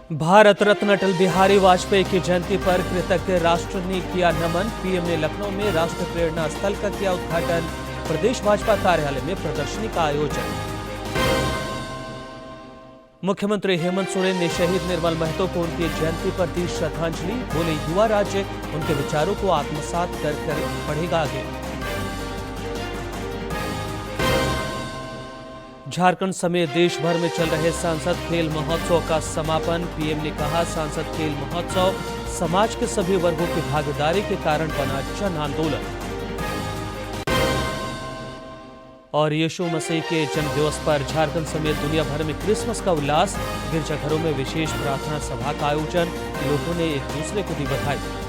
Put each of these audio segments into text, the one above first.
भारत रत्न अटल बिहारी वाजपेयी की जयंती पर कृतज्ञ राष्ट्र ने किया नमन। पीएम ने लखनऊ में राष्ट्र प्रेरणा स्थल का किया उद्घाटन। प्रदेश भाजपा कार्यालय में प्रदर्शनी का आयोजन। मुख्यमंत्री हेमंत सोरेन ने शहीद निर्मल महतो को उनकी जयंती पर दी श्रद्धांजलि। बोले, युवा राज्य उनके विचारों को आत्मसात कर बढ़ेगा आगे। झारखंड समेत देश भर में चल रहे सांसद खेल महोत्सव का समापन। पीएम ने कहा, सांसद खेल महोत्सव समाज के सभी वर्गों की भागीदारी के कारण बना जन आंदोलन। और यीशु मसीह के जन्म दिवस पर झारखंड समेत दुनिया भर में क्रिसमस का उल्लास। गिरजाघरों में विशेष प्रार्थना सभा का आयोजन। लोगों ने एक दूसरे को दी बधाई।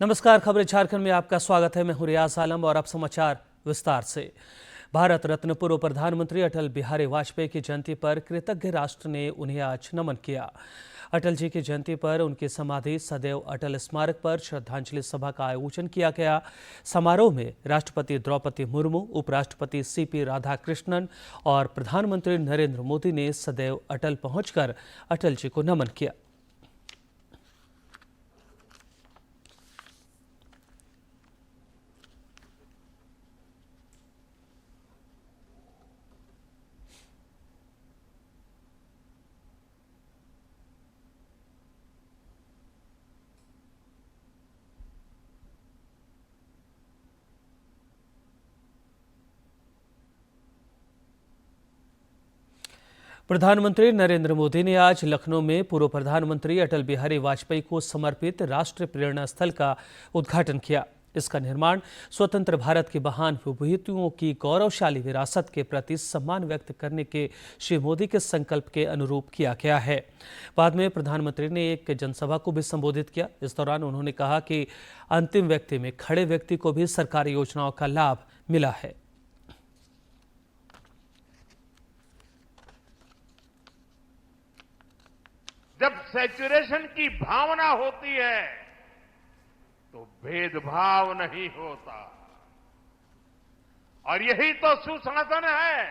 नमस्कार, खबरें झारखंड में आपका स्वागत है। मैं हूं रियाज आलम और अब समाचार विस्तार से। भारत रत्न पूर्व प्रधानमंत्री अटल बिहारी वाजपेयी की जयंती पर कृतज्ञ राष्ट्र ने उन्हें आज नमन किया। अटल जी की जयंती पर उनकी समाधि सदैव अटल स्मारक पर श्रद्धांजलि सभा का आयोजन किया गया। समारोह में राष्ट्रपति द्रौपदी मुर्मू, उपराष्ट्रपति सीपी राधाकृष्णन और प्रधानमंत्री नरेंद्र मोदी ने सदैव अटल पहुंचकर अटल जी को नमन किया। प्रधानमंत्री नरेंद्र मोदी ने आज लखनऊ में पूर्व प्रधानमंत्री अटल बिहारी वाजपेयी को समर्पित राष्ट्रीय प्रेरणा स्थल का उद्घाटन किया। इसका निर्माण स्वतंत्र भारत की महान विभूतियों की गौरवशाली विरासत के प्रति सम्मान व्यक्त करने के श्री मोदी के संकल्प के अनुरूप किया गया है। बाद में प्रधानमंत्री ने एक जनसभा को भी संबोधित किया। इस दौरान उन्होंने कहा कि अंतिम व्यक्ति में खड़े व्यक्ति को भी सरकारी योजनाओं का लाभ मिला है। जब सैचुरेशन की भावना होती है तो भेदभाव नहीं होता, और यही तो सुशासन है,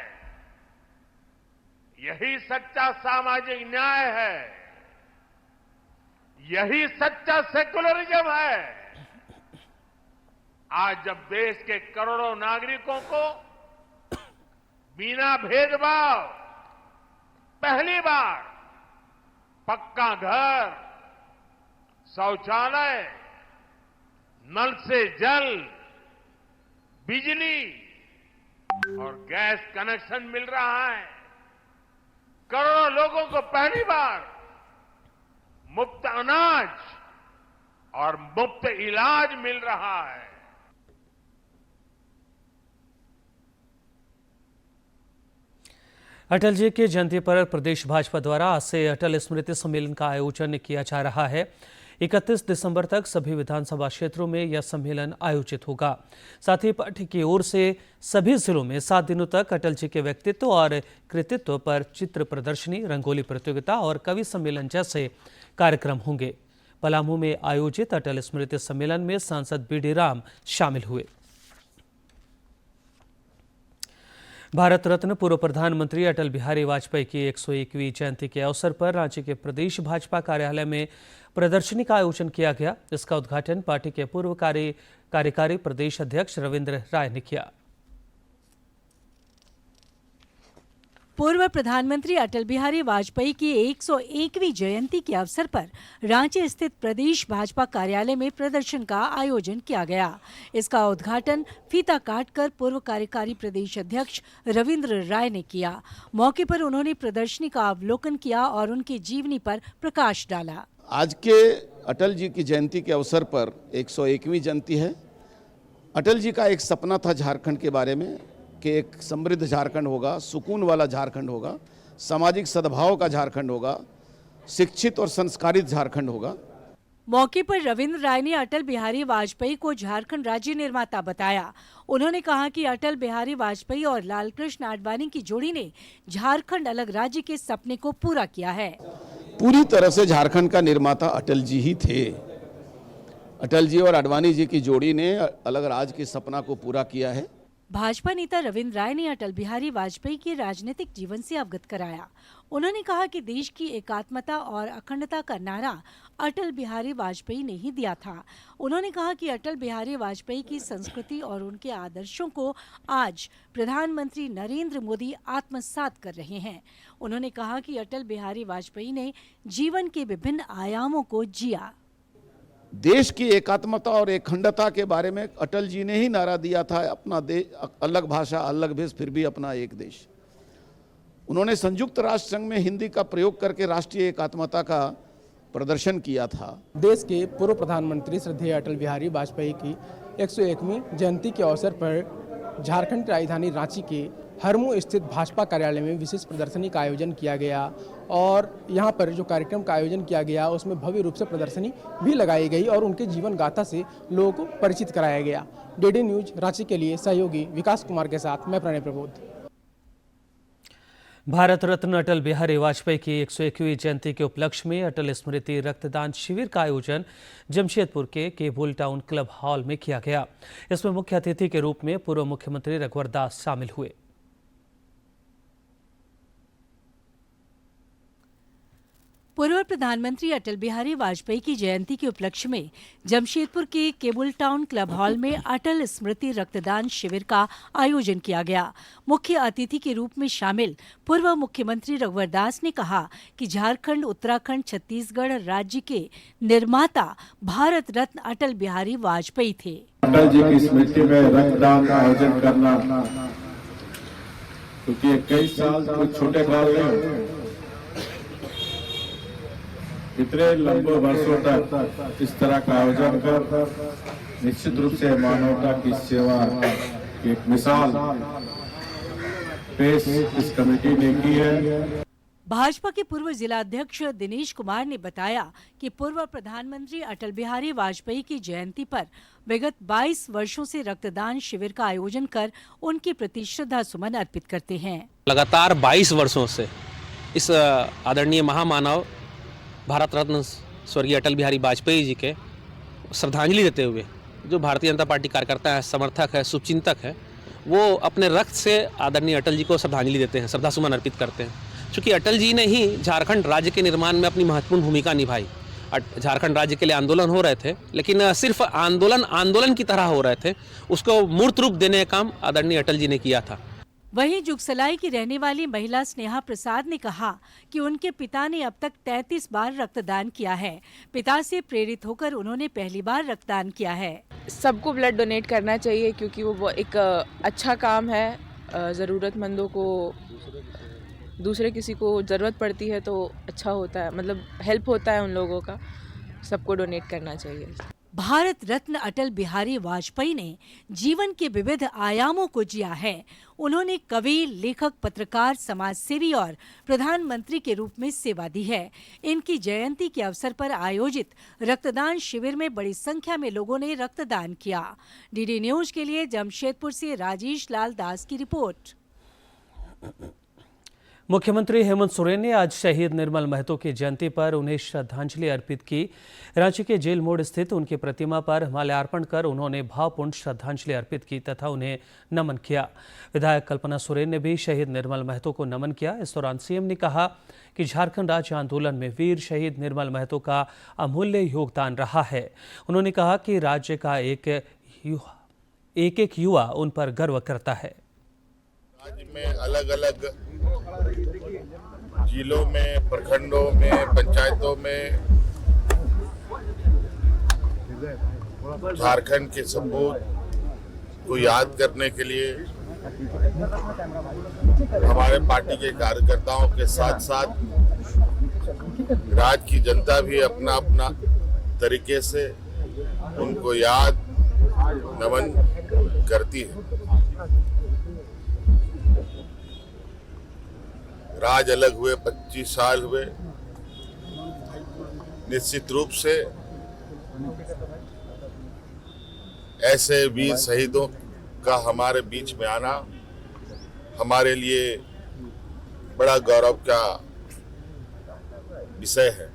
यही सच्चा सामाजिक न्याय है, यही सच्चा सेकुलरिज्म है। आज जब देश के करोड़ों नागरिकों को बिना भेदभाव पहली बार पक्का घर, शौचालय, नल से जल, बिजली और गैस कनेक्शन मिल रहा है, करोड़ों लोगों को पहली बार मुफ्त अनाज और मुफ्त इलाज मिल रहा है। अटल जी की जयंती पर प्रदेश भाजपा द्वारा आज से अटल स्मृति सम्मेलन का आयोजन किया जा रहा है। 31 दिसंबर तक सभी विधानसभा क्षेत्रों में यह सम्मेलन आयोजित होगा। साथ ही पार्टी की ओर से सभी जिलों में 7 दिनों तक अटल जी के व्यक्तित्व और कृतित्व पर चित्र प्रदर्शनी, रंगोली प्रतियोगिता और कवि सम्मेलन जैसे कार्यक्रम होंगे। पलामू में आयोजित अटल स्मृति सम्मेलन में सांसद बीडी राम शामिल हुए। भारत रत्न पूर्व प्रधानमंत्री अटल बिहारी वाजपेयी की 101वीं जयंती के अवसर पर रांची के प्रदेश भाजपा कार्यालय में प्रदर्शनी का आयोजन किया गया। इसका उद्घाटन पार्टी के पूर्व कार्यकारी प्रदेश अध्यक्ष रविंद्र राय ने किया। पूर्व प्रधानमंत्री अटल बिहारी वाजपेयी की 101वीं जयंती के अवसर पर रांची स्थित प्रदेश भाजपा कार्यालय में प्रदर्शन का आयोजन किया गया। इसका उद्घाटन फीता काटकर पूर्व कार्यकारी प्रदेश अध्यक्ष रविंद्र राय ने किया। मौके पर उन्होंने प्रदर्शनी का अवलोकन किया और उनकी जीवनी पर प्रकाश डाला। आज के अटल जी की जयंती के अवसर पर 101वीं जयंती है। अटल जी का एक सपना था झारखंड के बारे में कि एक समृद्ध झारखंड होगा, सुकून वाला झारखंड होगा, सामाजिक सद्भाव का झारखंड होगा, शिक्षित और संस्कारित झारखंड होगा। मौके पर रविंद्र राय ने अटल बिहारी वाजपेयी को झारखंड राज्य निर्माता बताया। उन्होंने कहा कि अटल बिहारी वाजपेयी और लालकृष्ण आडवाणी की जोड़ी ने झारखंड अलग राज्य के सपने को पूरा किया है। पूरी तरह से झारखंड का निर्माता अटल जी ही थे। अटल जी और आडवाणी जी की जोड़ी ने अलग राज्य के सपना को पूरा किया है। भाजपा नेता रविंद्र राय ने अटल बिहारी वाजपेयी के राजनीतिक जीवन से अवगत कराया। उन्होंने कहा कि देश की एकात्मता और अखंडता का नारा अटल बिहारी वाजपेयी ने ही दिया था। उन्होंने कहा कि अटल बिहारी वाजपेयी की संस्कृति और उनके आदर्शों को आज प्रधानमंत्री नरेंद्र मोदी आत्मसात कर रहे हैं। उन्होंने कहा कि अटल बिहारी वाजपेयी ने जीवन के विभिन्न आयामों को जिया। देश की एकात्मता और अखंडता के बारे में अटल जी ने ही नारा दिया था, अपना देश, अलग भाषा अलग भेष फिर भी अपना एक देश। उन्होंने संयुक्त राष्ट्र संघ में हिंदी का प्रयोग करके राष्ट्रीय एकात्मता का प्रदर्शन किया था। देश के पूर्व प्रधानमंत्री श्रद्धेय अटल बिहारी वाजपेयी की 101वीं जयंती के अवसर पर झारखंड की राजधानी रांची के हरमू स्थित भाजपा कार्यालय में विशेष प्रदर्शनी का आयोजन किया गया और यहाँ पर जो कार्यक्रम का आयोजन किया गया उसमें भव्य रूप से प्रदर्शनी भी लगाई गई और उनके जीवन गाथा से लोगों को परिचित कराया गया। डीडी न्यूज रांची के लिए सहयोगी विकास कुमार के साथ मैं प्रणय प्रबोध। भारत रत्न अटल बिहारी वाजपेयी की 101वीं जयंती के उपलक्ष्य में अटल स्मृति रक्तदान शिविर का आयोजन जमशेदपुर के केबुल टाउन क्लब हॉल में किया गया। इसमें मुख्य अतिथि के रूप में पूर्व मुख्यमंत्री रघुवर दास शामिल हुए। पूर्व प्रधानमंत्री अटल बिहारी वाजपेयी की जयंती के उपलक्ष्य में जमशेदपुर के केबुल टाउन क्लब हॉल में अटल स्मृति रक्तदान शिविर का आयोजन किया गया। मुख्य अतिथि के रूप में शामिल पूर्व मुख्यमंत्री रघुवर दास ने कहा कि झारखंड, उत्तराखंड, छत्तीसगढ़ राज्य के निर्माता भारत रत्न अटल बिहारी वाजपेयी थे। अटल जी की स्मृति में रक्तदान का आयोजन करना, क्योंकि कई साल कुछ छोटे काल में इतने लंबे वर्षों तक इस तरह का आयोजन कर निश्चित रूप से मानवता की सेवा की एक मिसाल पेश इस कमेटी ने की है। भाजपा के पूर्व जिलाध्यक्ष दिनेश कुमार ने बताया कि पूर्व प्रधानमंत्री अटल बिहारी वाजपेयी की जयंती पर विगत 22 वर्षों से रक्तदान शिविर का आयोजन कर उनके प्रति श्रद्धा सुमन अर्पित करते हैं। लगातार 22 वर्षों से इस आदरणीय महामानव भारत रत्न स्वर्गीय अटल बिहारी वाजपेयी जी के श्रद्धांजलि देते हुए जो भारतीय जनता पार्टी कार्यकर्ता है, समर्थक है, शुभचिंतक है, वो अपने रक्त से आदरणीय अटल जी को श्रद्धांजलि देते हैं, श्रद्धासुमन अर्पित करते हैं। क्योंकि अटल जी ने ही झारखंड राज्य के निर्माण में अपनी महत्वपूर्ण भूमिका निभाई। झारखंड राज्य के लिए आंदोलन हो रहे थे, लेकिन सिर्फ आंदोलन की तरह हो रहे थे, उसको मूर्त रूप देने का काम आदरणीय अटल जी ने किया था। वहीं जुगसलाई की रहने वाली महिला स्नेहा प्रसाद ने कहा कि उनके पिता ने अब तक 33 बार रक्तदान किया है। पिता से प्रेरित होकर उन्होंने पहली बार रक्तदान किया है। सबको ब्लड डोनेट करना चाहिए क्योंकि वो एक अच्छा काम है। ज़रूरतमंदों को, दूसरे किसी को ज़रूरत पड़ती है तो अच्छा होता है, मतलब हेल्प होता है उन लोगों का। सबको डोनेट करना चाहिए। भारत रत्न अटल बिहारी वाजपेयी ने जीवन के विविध आयामों को जिया है। उन्होंने कवि, लेखक, पत्रकार, समाजसेवी और प्रधानमंत्री के रूप में सेवा दी है। इनकी जयंती के अवसर पर आयोजित रक्तदान शिविर में बड़ी संख्या में लोगों ने रक्तदान किया। डीडी न्यूज के लिए जमशेदपुर से राजेश लाल दास की रिपोर्ट। मुख्यमंत्री हेमंत सोरेन ने आज शहीद निर्मल महतो की जयंती पर उन्हें श्रद्धांजलि अर्पित की। रांची के जेल मोड़ स्थित उनकी प्रतिमा पर माल्यार्पण कर उन्होंने भावपूर्ण श्रद्धांजलि अर्पित की तथा उन्हें नमन किया। विधायक कल्पना सोरेन ने भी शहीद निर्मल महतो को नमन किया। इस दौरान सीएम ने कहा कि झारखंड राज्य आंदोलन में वीर शहीद निर्मल महतो का अमूल्य योगदान रहा है। उन्होंने कहा कि राज्य का एक युवा उन पर गर्व करता है। राज्य में अलग अलग जिलों में, प्रखंडों में, पंचायतों में झारखंड के सपूत को याद करने के लिए हमारे पार्टी के कार्यकर्ताओं के साथ साथ राज्य की जनता भी अपना अपना तरीके से उनको याद, नमन करती है। राज अलग हुए 25 साल हुए। निश्चित रूप से ऐसे वीर शहीदों का हमारे बीच में आना हमारे लिए बड़ा गौरव का विषय है।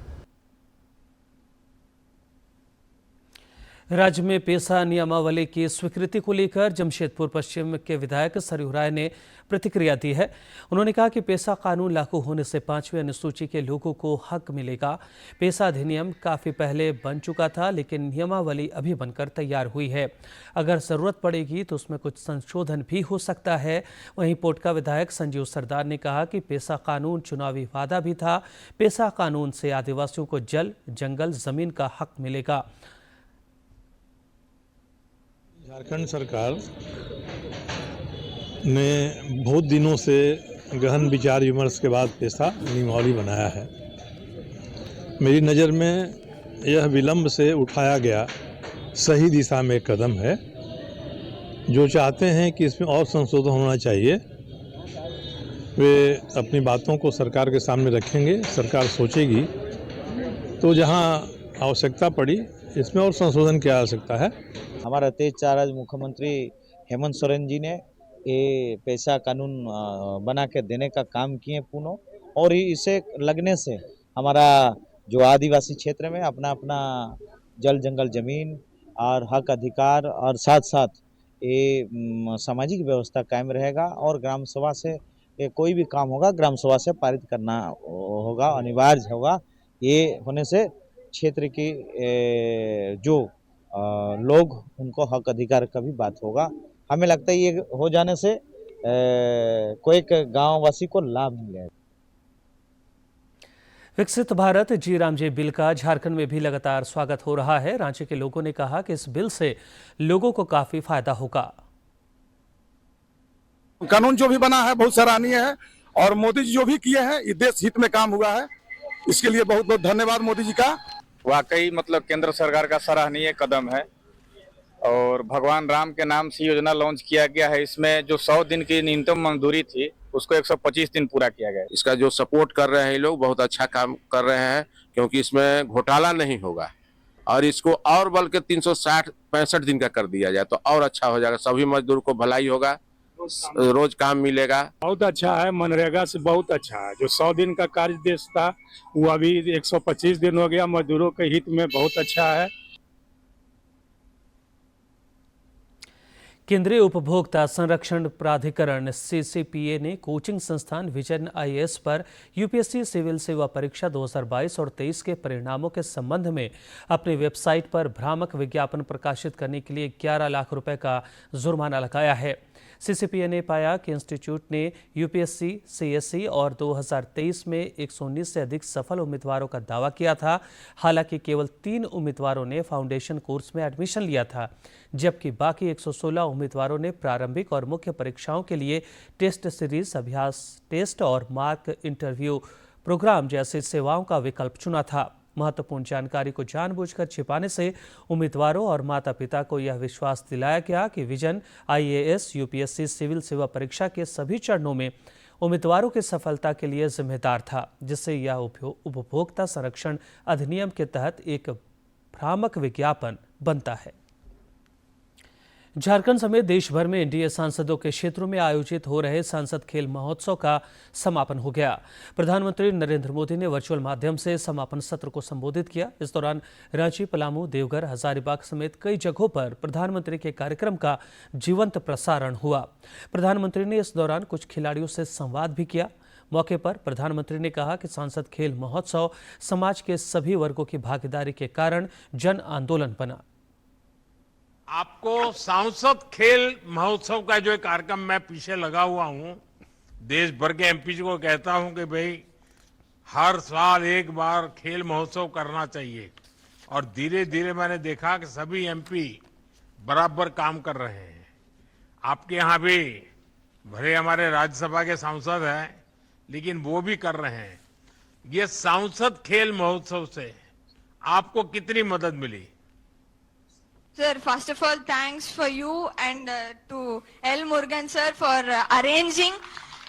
राज्य में पेशा नियमावली की स्वीकृति को लेकर जमशेदपुर पश्चिम के विधायक सरयू राय ने प्रतिक्रिया दी है। उन्होंने कहा कि पेशा कानून लागू होने से 5वीं अनुसूची के लोगों को हक मिलेगा। पेशा अधिनियम काफी पहले बन चुका था, लेकिन नियमावली अभी बनकर तैयार हुई है। अगर जरूरत पड़ेगी तो उसमें कुछ संशोधन भी हो सकता है। वहीं पोटका विधायक संजीव सरदार ने कहा कि पेशा कानून चुनावी वादा भी था। पेशा कानून से आदिवासियों को जल, जंगल, जमीन का हक मिलेगा। झारखंड सरकार ने बहुत दिनों से गहन विचार विमर्श के बाद पेशा नियमावली बनाया है। मेरी नज़र में यह विलंब से उठाया गया सही दिशा में एक कदम है। जो चाहते हैं कि इसमें और संशोधन होना चाहिए, वे अपनी बातों को सरकार के सामने रखेंगे। सरकार सोचेगी तो जहां आवश्यकता पड़ी इसमें और संशोधन किया जा सकता है। हमारा तेज चाराज मुख्यमंत्री हेमंत सोरेन जी ने ये पेशा कानून बना के देने का काम किए पूर्ण, और इसे लगने से हमारा जो आदिवासी क्षेत्र में अपना अपना जल, जंगल, जमीन और हक अधिकार और साथ साथ ये सामाजिक व्यवस्था कायम रहेगा। और ग्राम सभा से कोई भी काम होगा ग्राम सभा से पारित करना होगा, अनिवार्य होगा। ये होने से क्षेत्र की जो लोग उनको हक अधिकार का भी बात होगा। हमें लगता है ये हो जाने से कोई एक गांववासी को लाभ मिलेगा। विकसित भारत जी रामजी बिल का झारखंड में भी लगातार स्वागत हो रहा है। रांची के लोगों ने कहा कि इस बिल से लोगों को काफी फायदा होगा। कानून जो भी बना है बहुत सराहनीय है, और मोदी जी जो भी किए हैं ये देश हित में काम हुआ है। इसके लिए बहुत बहुत धन्यवाद मोदी जी का। वाकई मतलब केंद्र सरकार का सराहनीय कदम है, और भगवान राम के नाम से योजना लॉन्च किया गया है। इसमें जो 100 दिन की न्यूनतम मजदूरी थी उसको 125 दिन पूरा किया गया है। इसका जो सपोर्ट कर रहे हैं लोग बहुत अच्छा काम कर रहे हैं, क्योंकि इसमें घोटाला नहीं होगा। और इसको और बल्कि 365 दिन का कर दिया जाए तो और अच्छा हो जाएगा। सभी मजदूर को भलाई होगा, रोज काम मिलेगा। बहुत अच्छा है, मनरेगा से बहुत अच्छा है। जो 100 दिन का कार्य देश था वो अभी 125 दिन हो गया। मजदूरों के हित में बहुत अच्छा है। केंद्रीय उपभोक्ता संरक्षण प्राधिकरण सीसीपीए ने कोचिंग संस्थान विजन आईएएस पर यूपीएससी सिविल सेवा परीक्षा 2022 और 23 के परिणामों के संबंध में अपनी वेबसाइट पर भ्रामक विज्ञापन प्रकाशित करने के लिए 11 लाख रुपए का जुर्माना लगाया है। सीसीपीए ने पाया कि इंस्टीट्यूट ने यूपीएससी, सीएसई और 2023 में 119 से अधिक सफल उम्मीदवारों का दावा किया था। हालांकि केवल 3 उम्मीदवारों ने फाउंडेशन कोर्स में एडमिशन लिया था, जबकि बाकी 116 उम्मीदवारों ने प्रारंभिक और मुख्य परीक्षाओं के लिए टेस्ट सीरीज, अभ्यास टेस्ट और मार्क इंटरव्यू प्रोग्राम जैसी सेवाओं का विकल्प चुना था। महत्वपूर्ण जानकारी को जानबूझकर छिपाने से उम्मीदवारों और माता पिता को यह विश्वास दिलाया गया कि विजन आईएएस यूपीएससी सिविल सेवा परीक्षा के सभी चरणों में उम्मीदवारों की सफलता के लिए जिम्मेदार था, जिससे यह उपभोक्ता संरक्षण अधिनियम के तहत एक भ्रामक विज्ञापन बनता है। झारखंड समेत देश भर में एनडीए सांसदों के क्षेत्रों में आयोजित हो रहे सांसद खेल महोत्सव का समापन हो गया। प्रधानमंत्री नरेंद्र मोदी ने वर्चुअल माध्यम से समापन सत्र को संबोधित किया। इस दौरान रांची, पलामू, देवघर, हजारीबाग समेत कई जगहों पर प्रधानमंत्री के कार्यक्रम का जीवंत प्रसारण हुआ। प्रधानमंत्री ने इस दौरान कुछ खिलाड़ियों से संवाद भी किया। मौके पर प्रधानमंत्री ने कहा कि सांसद खेल महोत्सव समाज के सभी वर्गों की भागीदारी के कारण जन आंदोलन बना। आपको सांसद खेल महोत्सव का जो एक कार्यक्रम मैं पीछे लगा हुआ हूं, देश भर के एमपी को कहता हूं कि भाई हर साल एक बार खेल महोत्सव करना चाहिए। और धीरे धीरे मैंने देखा कि सभी एमपी बराबर काम कर रहे हैं। आपके यहां भी भले हमारे राज्यसभा के सांसद हैं, लेकिन वो भी कर रहे हैं। ये सांसद खेल महोत्सव से आपको कितनी मदद मिली? Sir, first of all, thanks for you and to L. Murugan sir for arranging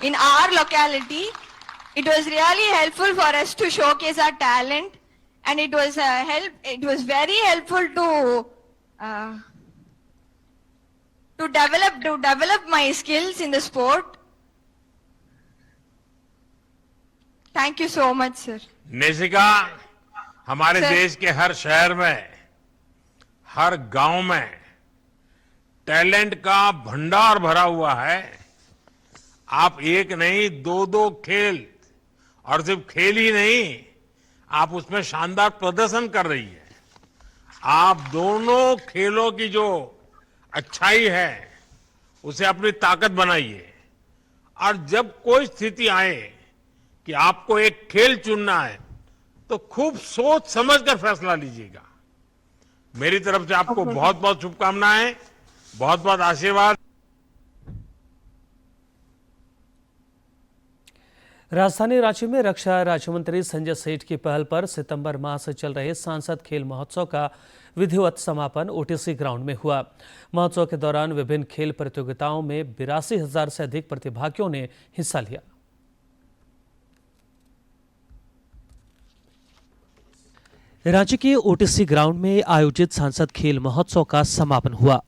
in our locality. It was really helpful for us to showcase our talent, and it was It was very helpful to develop my skills in the sport. Thank you so much, sir. नेशिका, हमारे Sir. देश के हर शहर में हर गांव में talent का भंडार भरा हुआ है। आप एक नहीं दो खेल, और सिर्फ खेल ही नहीं, आप उसमें शानदार प्रदर्शन कर रही है। आप दोनों खेलों की जो अच्छाई है उसे अपनी ताकत बनाइए, और जब कोई स्थिति आए कि आपको एक खेल चुनना है तो खूब सोच समझकर फैसला लीजिएगा। मेरी तरफ से आपको बहुत बहुत शुभकामनाएं, बहुत बहुत आशीर्वाद। राजधानी रांची में रक्षा राज्य मंत्री संजय सेठ की पहल पर सितंबर माह से चल रहे सांसद खेल महोत्सव का विधिवत समापन ओटीसी ग्राउंड में हुआ। महोत्सव के दौरान विभिन्न खेल प्रतियोगिताओं में 82,000 से अधिक प्रतिभागियों ने हिस्सा लिया। रांची के ओटीसी ग्राउंड में आयोजित सांसद खेल महोत्सव का समापन हुआ।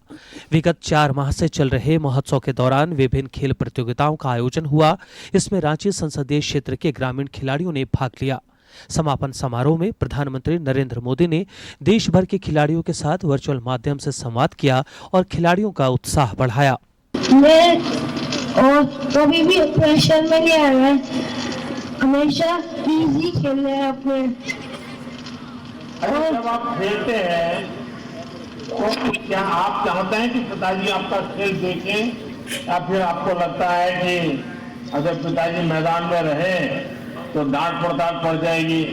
विगत 4 माह से चल रहे महोत्सव के दौरान विभिन्न खेल प्रतियोगिताओं का आयोजन हुआ। इसमें रांची संसदीय क्षेत्र के ग्रामीण खिलाड़ियों ने भाग लिया। समापन समारोह में प्रधानमंत्री नरेंद्र मोदी ने देश भर के खिलाड़ियों के साथ वर्चुअल माध्यम से संवाद किया और खिलाड़ियों का उत्साह बढ़ाया। मैं और कभी भी प्रेशर में नहीं आया, हमेशा इजी खेल रहे हैं अपने। जब आप खेलते हैं तो क्या आप चाहते हैं कि पिताजी आपका खेल देखें, या फिर आपको लगता है कि अगर पिताजी मैदान में रहे तो डांट पड़ताल पड़ जाएगी,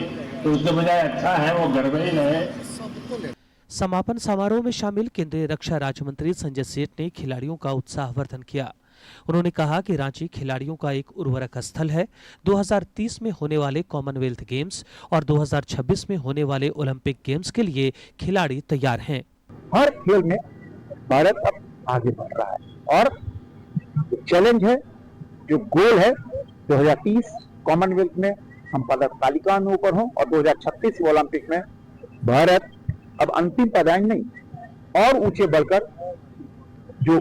तो उसके बजाय अच्छा है वो घर में ही रहे। समापन समारोह में शामिल केंद्रीय रक्षा राज्य मंत्री संजय सेठ ने खिलाड़ियों का उत्साहवर्धन किया। उन्होंने कहा कि रांची खिलाड़ियों का एक उर्वरक स्थल है। 2030 में होने वाले कॉमनवेल्थ गेम्स और 2026 में होने वाले ओलंपिक गेम्स के लिए खिलाड़ी तैयार हैं। हर खेल में भारत अब आगे बढ़ रहा है और जो चैलेंज है, जो गोल है 2030 कॉमनवेल्थ में हम पदक तालिका में ऊपर हों और 2036 ओलंपिक में भारत अब अंतिम पदांक नहीं और ऊंचे बढ़कर जो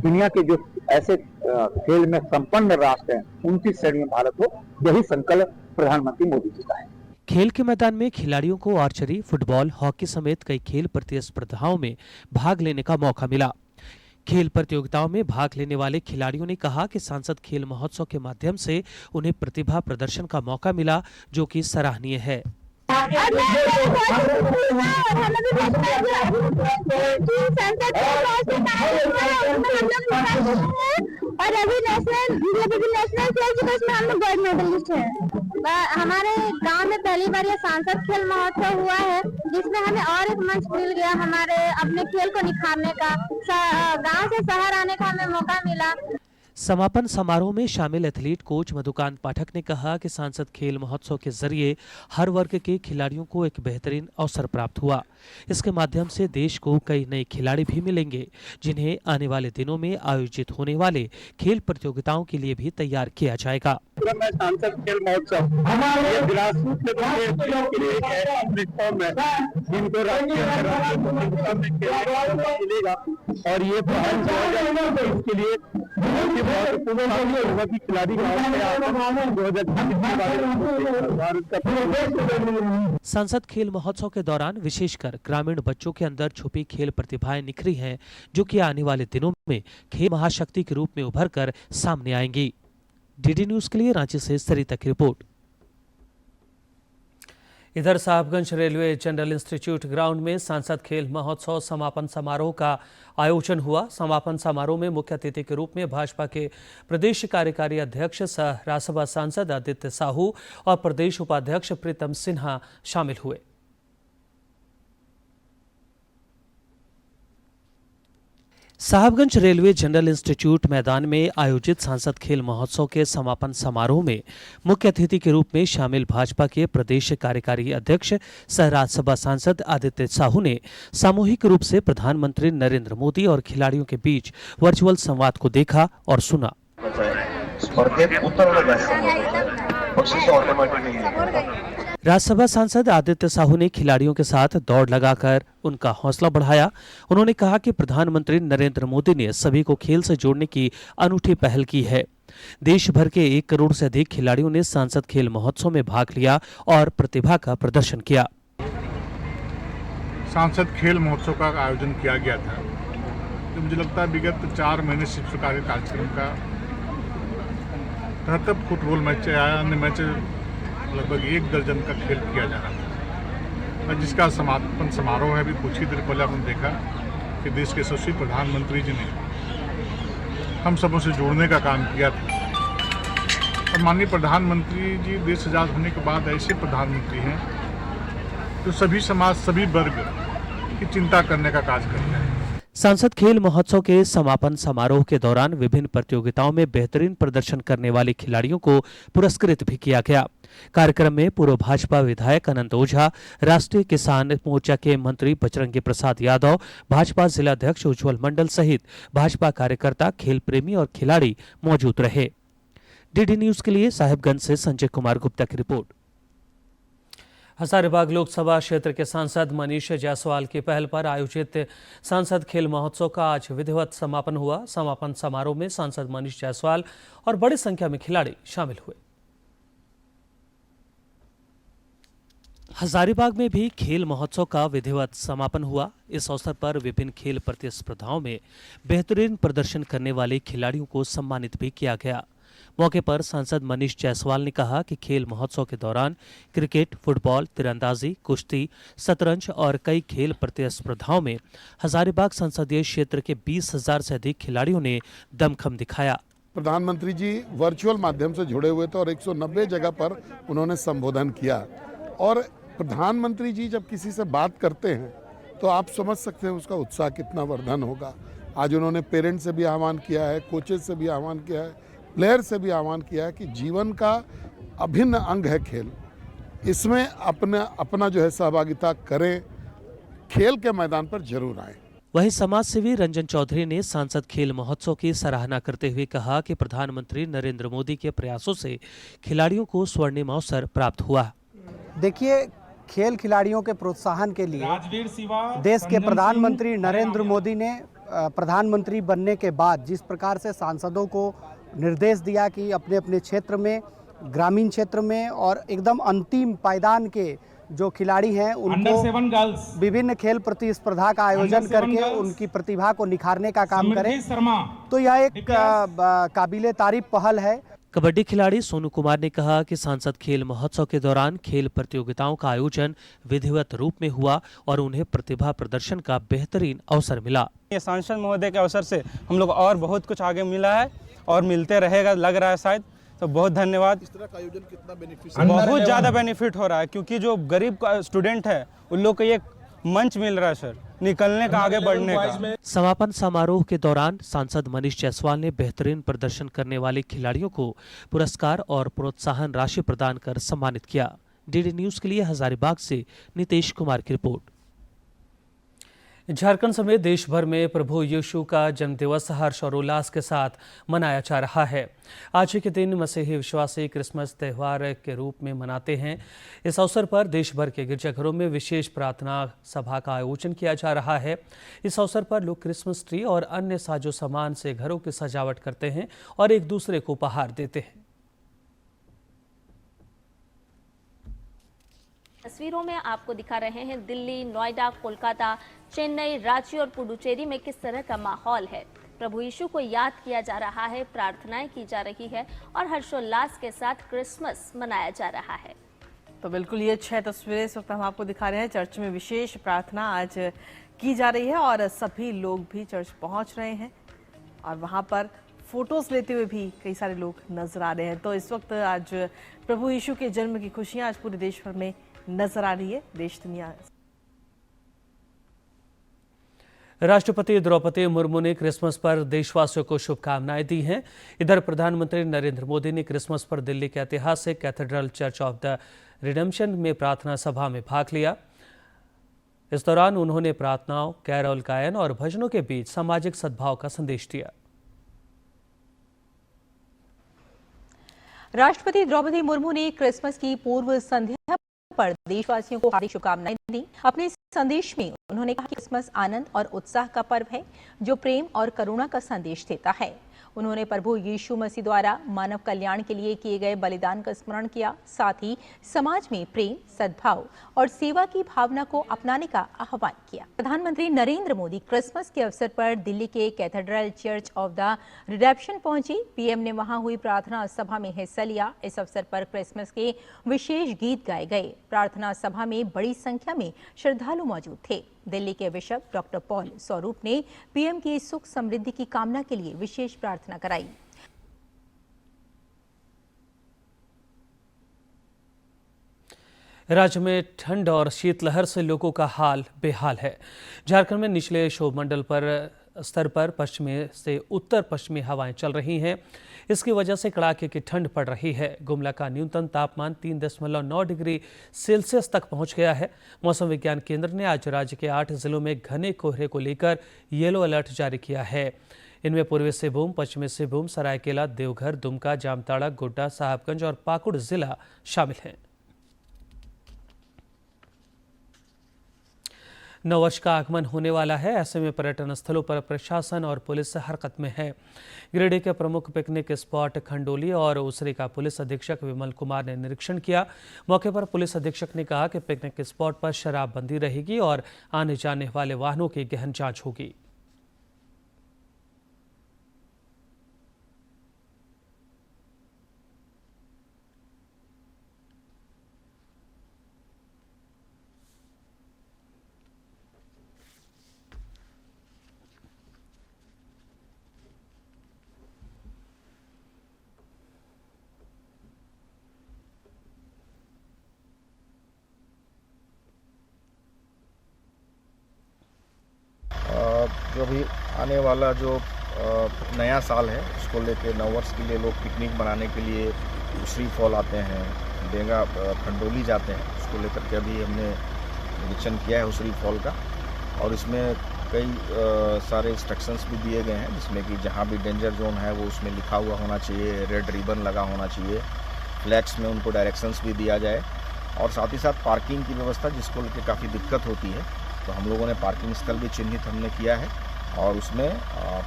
दुनिया के जो ऐसे खेल में संपन्न राष्ट्र हैं उनकी श्रेणी में भारत हो, यही संकल्प प्रधानमंत्री मोदी जी का है। खेल के मैदान में खिलाड़ियों को आर्चरी, फुटबॉल, हॉकी समेत कई खेल प्रतिस्पर्धाओं में भाग लेने का मौका मिला। खेल प्रतियोगिताओं में भाग लेने वाले खिलाड़ियों ने कहा कि सांसद खेल महोत्सव के माध्यम से उन्हें प्रतिभा प्रदर्शन का मौका मिला, जो कि सराहनीय है। और अभी नेशनल खेल चुके, उसमें हम लोग गोल्ड मेडलिस्ट हैं। हमारे गांव में पहली बार ये सांसद खेल महोत्सव हुआ है, जिसमें हमें और एक मंच मिल गया हमारे अपने खेल को निखारने का, गांव से शहर आने का हमें मौका मिला। समापन समारोह में शामिल एथलीट कोच मधुकांत पाठक ने कहा कि सांसद खेल महोत्सव के जरिए हर वर्ग के खिलाड़ियों को एक बेहतरीन अवसर प्राप्त हुआ। इसके माध्यम से देश को कई नए खिलाड़ी भी मिलेंगे, जिन्हें आने वाले दिनों में आयोजित होने वाले खेल प्रतियोगिताओं के लिए भी तैयार किया जाएगा। सांसद खेल महोत्सव ये ग्रासरूट लेवल के लिए एक प्लेटफॉर्म है जिनको राष्ट्रीय मिलेगा और ये इसके लिए खिलाड़ी संसद खेल महोत्सव के दौरान विशेषकर ग्रामीण बच्चों के अंदर छुपी खेल प्रतिभाएं निखरी हैं, जो कि आने वाले दिनों में खेल महाशक्ति के रूप में उभरकर सामने आएंगी। डीडी न्यूज के लिए रांची से सरिता की रिपोर्ट। इधर Sahebganj railway general institute ground में सांसद खेल महोत्सव समापन समारोह का आयोजन हुआ। समापन समारोह में मुख्य अतिथि के रूप में भाजपा के प्रदेश कार्यकारी अध्यक्ष सह राज्यसभा सांसद आदित्य साहू और प्रदेश उपाध्यक्ष प्रीतम सिन्हा शामिल हुए। साहबगंज रेलवे जनरल इंस्टीट्यूट मैदान में आयोजित सांसद खेल महोत्सव के समापन समारोह में मुख्य अतिथि के रूप में शामिल भाजपा के प्रदेश कार्यकारी अध्यक्ष सह राज्यसभा सांसद आदित्य साहू ने सामूहिक रूप से प्रधानमंत्री नरेंद्र मोदी और खिलाड़ियों के बीच वर्चुअल संवाद को देखा और सुना। राज्यसभा सांसद आदित्य साहू ने खिलाड़ियों के साथ दौड़ लगाकर उनका हौसला बढ़ाया। उन्होंने कहा कि प्रधानमंत्री नरेंद्र मोदी ने सभी को खेल से जोड़ने की अनूठी पहल की है। देश भर के 1 करोड़ से अधिक खिलाड़ियों ने सांसद खेल महोत्सव में भाग लिया और प्रतिभा का प्रदर्शन किया। सांसद खेल महोत्सव का आयोजन किया गया था, तो मुझे लगता है विगत 4 महीने से इस प्रकार के कार्यक्रम का 73 फुटबॉल मैच या अन्य मैच लगभग 1 दर्जन का खेल किया जा रहा था, जिसका समापन समारोह है। अभी कुछ ही देर पहले हमने देखा कि देश के यशस्वी प्रधानमंत्री जी ने हम सबों से जोड़ने का काम किया था। और माननीय प्रधानमंत्री जी देश आज़ाद होने के बाद ऐसे प्रधानमंत्री हैं जो सभी समाज, सभी वर्ग की चिंता करने का कार्य करते हैं। सांसद खेल महोत्सव के समापन समारोह के दौरान विभिन्न प्रतियोगिताओं में बेहतरीन प्रदर्शन करने वाले खिलाड़ियों को पुरस्कृत भी किया गया। कार्यक्रम में पूर्व भाजपा विधायक अनंत ओझा, राष्ट्रीय किसान मोर्चा के मंत्री बजरंगी प्रसाद यादव, भाजपा जिलाध्यक्ष उज्जवल मंडल सहित भाजपा कार्यकर्ता, खेल प्रेमी और खिलाड़ी मौजूद रहे। डीडी न्यूज के लिए साहिबगंज से संजय कुमार गुप्ता की रिपोर्ट। हजारीबाग लोकसभा क्षेत्र के सांसद मनीष जायसवाल की पहल पर आयोजित सांसद खेल महोत्सव का आज विधिवत समापन हुआ। समापन समारोह में सांसद मनीष जायसवाल और बड़ी संख्या में खिलाड़ी शामिल हुए। हजारीबाग में भी खेल महोत्सव का विधिवत समापन हुआ। इस अवसर पर विभिन्न खेल प्रतिस्पर्धाओं में बेहतरीन प्रदर्शन करने वाले खिलाड़ियों को सम्मानित भी किया गया। मौके पर सांसद मनीष जायसवाल ने कहा कि खेल महोत्सव के दौरान क्रिकेट, फुटबॉल, तीरंदाजी, कुश्ती, शतरंज और कई खेल प्रतिस्पर्धाओं में हजारीबाग संसदीय क्षेत्र के 20,000 से अधिक खिलाड़ियों ने दमखम दिखाया। प्रधानमंत्री जी वर्चुअल माध्यम से जुड़े हुए थे और 190 जगह पर उन्होंने संबोधन किया। और प्रधानमंत्री जी जब किसी से बात करते हैं तो आप समझ सकते हैं उसका उत्साह कितना वर्धन होगा। आज उन्होंने पेरेंट्स से भी आह्वान किया है, कोचेज से भी आह्वान किया है, प्लेयर से भी आह्वान किया है कि जीवन का अभिन्न अंग है खेल, इसमें अपना जो है सहभागिता करें, खेल के मैदान पर जरूर आएं। वहीं समाज सेवी रंजन चौधरी ने सांसद खेल महोत्सव की सराहना करते हुए कहा कि प्रधानमंत्री नरेंद्र मोदी के प्रयासों से खिलाड़ियों को स्वर्णिम अवसर प्राप्त हुआ। देखिए, खेल खिलाड़ियों के प्रोत्साहन के लिए देश के प्रधानमंत्री नरेंद्र मोदी ने प्रधानमंत्री बनने के बाद जिस प्रकार से सांसदों को निर्देश दिया कि अपने अपने क्षेत्र में, ग्रामीण क्षेत्र में और एकदम अंतिम पायदान के जो खिलाड़ी हैं उनको विभिन्न खेल प्रतिस्पर्धा का आयोजन करके उनकी प्रतिभा को निखारने का काम करें, तो यह एक काबिले तारीफ पहल है। कबड्डी खिलाड़ी सोनू कुमार ने कहा कि सांसद खेल महोत्सव के दौरान खेल प्रतियोगिताओं का आयोजन विधिवत रूप में हुआ और उन्हें प्रतिभा प्रदर्शन का बेहतरीन अवसर मिला। ये सांसद महोदय के अवसर से हम लोग और बहुत कुछ आगे मिला है और मिलते रहेगा, लग रहा है शायद। तो बहुत धन्यवाद। इस तरह का आयोजन कितना बेनिफिशियल, बहुत ज़्यादा बेनिफिट हो रहा है क्योंकि जो गरीब स्टूडेंट है उन लोग को ये मंच मिल रहा है सर, निकलने का, आगे बढ़ने का। समापन समारोह के दौरान सांसद मनीष जायसवाल ने बेहतरीन प्रदर्शन करने वाले खिलाड़ियों को पुरस्कार और प्रोत्साहन राशि प्रदान कर सम्मानित किया। डीडी न्यूज के लिए हजारीबाग से नितेश कुमार की रिपोर्ट। झारखंड समेत देश भर में प्रभु यीशु का जन्मदिवस हर्ष और उल्लास के साथ मनाया जा रहा है। आज के दिन मसीही विश्वासी क्रिसमस त्यौहार के रूप में मनाते हैं। इस अवसर पर देश भर के गिरजाघरों में विशेष प्रार्थना सभा का आयोजन किया जा रहा है। इस अवसर पर लोग क्रिसमस ट्री और अन्य साजो सामान से घरों की सजावट करते हैं और एक दूसरे को उपहार देते हैं। तस्वीरों में आपको दिखा रहे हैं दिल्ली, नोएडा, कोलकाता, चेन्नई, रांची और पुडुचेरी में किस तरह का माहौल है। प्रभु यीशु को याद किया जा रहा है, प्रार्थनाएं की जा रही है और हर्षोल्लास के साथ क्रिसमस मनाया जा रहा है। तो बिल्कुल ये 6 तस्वीरें इस वक्त हम आपको दिखा रहे हैं। चर्च में विशेष प्रार्थना आज की जा रही है और सभी लोग भी चर्च पहुंच रहे हैं और वहां पर फोटोज लेते हुए भी कई सारे लोग नजर आ रहे हैं। तो इस वक्त आज प्रभु यीशु के जन्म की खुशियां आज पूरे देश भर में नजर आ रही है, देश दुनिया। राष्ट्रपति द्रौपदी मुर्मू ने क्रिसमस पर देशवासियों को शुभकामनाएं दी हैं। इधर प्रधानमंत्री नरेंद्र मोदी ने क्रिसमस पर दिल्ली के ऐतिहासिक cathedral church of the redemption में प्रार्थना सभा में भाग लिया। इस दौरान उन्होंने प्रार्थनाओं, कैरोल गायन और भजनों के बीच सामाजिक सद्भाव का संदेश दिया। राष्ट्रपति द्रौपदी मुर्मू ने क्रिसमस की पूर्व संध्या पर देशवासियों को हार्दिक शुभकामनाएं दी। अपने संदेश में उन्होंने कहा कि क्रिसमस आनंद और उत्साह का पर्व है जो प्रेम और करुणा का संदेश देता है। उन्होंने प्रभु यीशु मसीह द्वारा मानव कल्याण के लिए किए गए बलिदान का स्मरण किया। साथ ही समाज में प्रेम, सद्भाव और सेवा की भावना को अपनाने का आह्वान किया। प्रधानमंत्री नरेंद्र मोदी क्रिसमस के अवसर पर दिल्ली के cathedral church of the redemption पहुंचे। पीएम ने वहां हुई प्रार्थना सभा में हिस्सा लिया। इस अवसर पर क्रिसमस के विशेष गीत गाए गए। प्रार्थना सभा में बड़ी संख्या में श्रद्धालु मौजूद थे। दिल्ली के बिशप डॉक्टर पॉल स्वरूप ने पीएम की सुख समृद्धि की कामना के लिए विशेष प्रार्थना कराई। राज्य में ठंड और शीतलहर से लोगों का हाल बेहाल है। झारखंड में निचले क्षोभ मंडल पर स्तर पर पश्चिमी से उत्तर पश्चिमी हवाएं चल रही हैं। इसकी वजह से कड़ाके की ठंड पड़ रही है। गुमला का न्यूनतम तापमान 3.9 डिग्री सेल्सियस तक पहुंच गया है। मौसम विज्ञान केंद्र ने आज राज्य के 8 जिलों में घने कोहरे को लेकर येलो अलर्ट जारी किया है। इनमें पूर्वी सिंहभूम, पश्चिमी सिंहभूम, सरायकेला, देवघर, दुमका, जामताड़ा, गोड्डा, साहबगंज और पाकुड़ जिला शामिल हैं। नववर्ष का आगमन होने वाला है। ऐसे में पर्यटन स्थलों पर प्रशासन और पुलिस हरकत में है। गिरिडीह के प्रमुख पिकनिक स्पॉट खंडोली और उसरी का पुलिस अधीक्षक विमल कुमार ने निरीक्षण किया। मौके पर पुलिस अधीक्षक ने कहा कि पिकनिक स्पॉट पर शराबबंदी रहेगी और आने जाने वाले वाहनों की गहन जांच होगी। जो भी आने वाला जो नया साल है उसको लेके नववर्ष के लिए लोग पिकनिक मनाने के लिए उसरी फॉल आते हैं, डेंगा खंडोली जाते हैं। उसको लेकर के अभी हमने निरीक्षण किया है उसरी फॉल का, और इसमें कई सारे इंस्ट्रक्शंस भी दिए गए हैं, जिसमें कि जहाँ भी डेंजर जोन है वो उसमें लिखा हुआ होना चाहिए, रेड रिबन लगा होना चाहिए, फ्लैग्स में उनको डायरेक्शंस भी दिया जाए, और साथ ही साथ पार्किंग की व्यवस्था जिसको लेकर काफ़ी दिक्कत होती है, तो हम लोगों ने पार्किंग स्थल भी चिन्हित हमने किया है और उसमें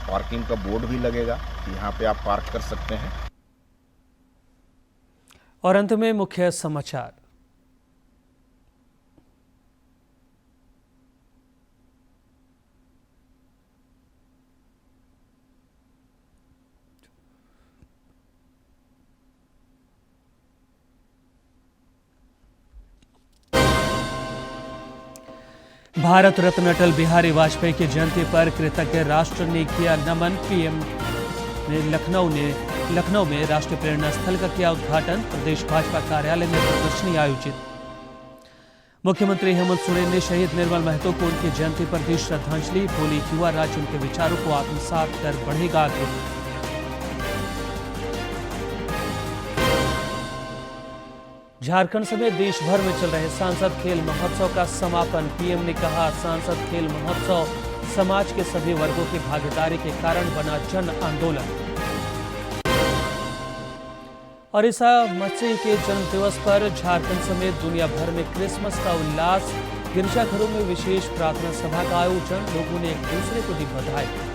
पार्किंग का बोर्ड भी लगेगा कि यहाँ पे आप पार्क कर सकते हैं। और अंत में मुख्य समाचार। भारत रत्न अटल बिहारी वाजपेयी की जयंती पर कृतज्ञ राष्ट्र ने किया नमन। पीएम ने लखनऊ में राष्ट्रीय प्रेरणा स्थल का किया उद्घाटन। प्रदेश भाजपा कार्यालय में प्रदर्शनी आयोजित। मुख्यमंत्री हेमंत सोरेन ने शहीद निर्मल महतो को उनकी जयंती पर दी श्रद्धांजलि। बोली, युवा राज्य उनके विचारों को आत्मसात कर बढ़ेगा आगे। झारखंड समेत देश भर में चल रहे सांसद खेल महोत्सव का समापन। पीएम ने कहा, सांसद खेल महोत्सव समाज के सभी वर्गों की भागीदारी के कारण बना जन आंदोलन। और ईसा मसीह के जन्म दिवस पर झारखंड समेत दुनिया भर में क्रिसमस का उल्लास। गिरजाघरों में विशेष प्रार्थना सभा का आयोजन। लोगों ने एक दूसरे को दी बधाई।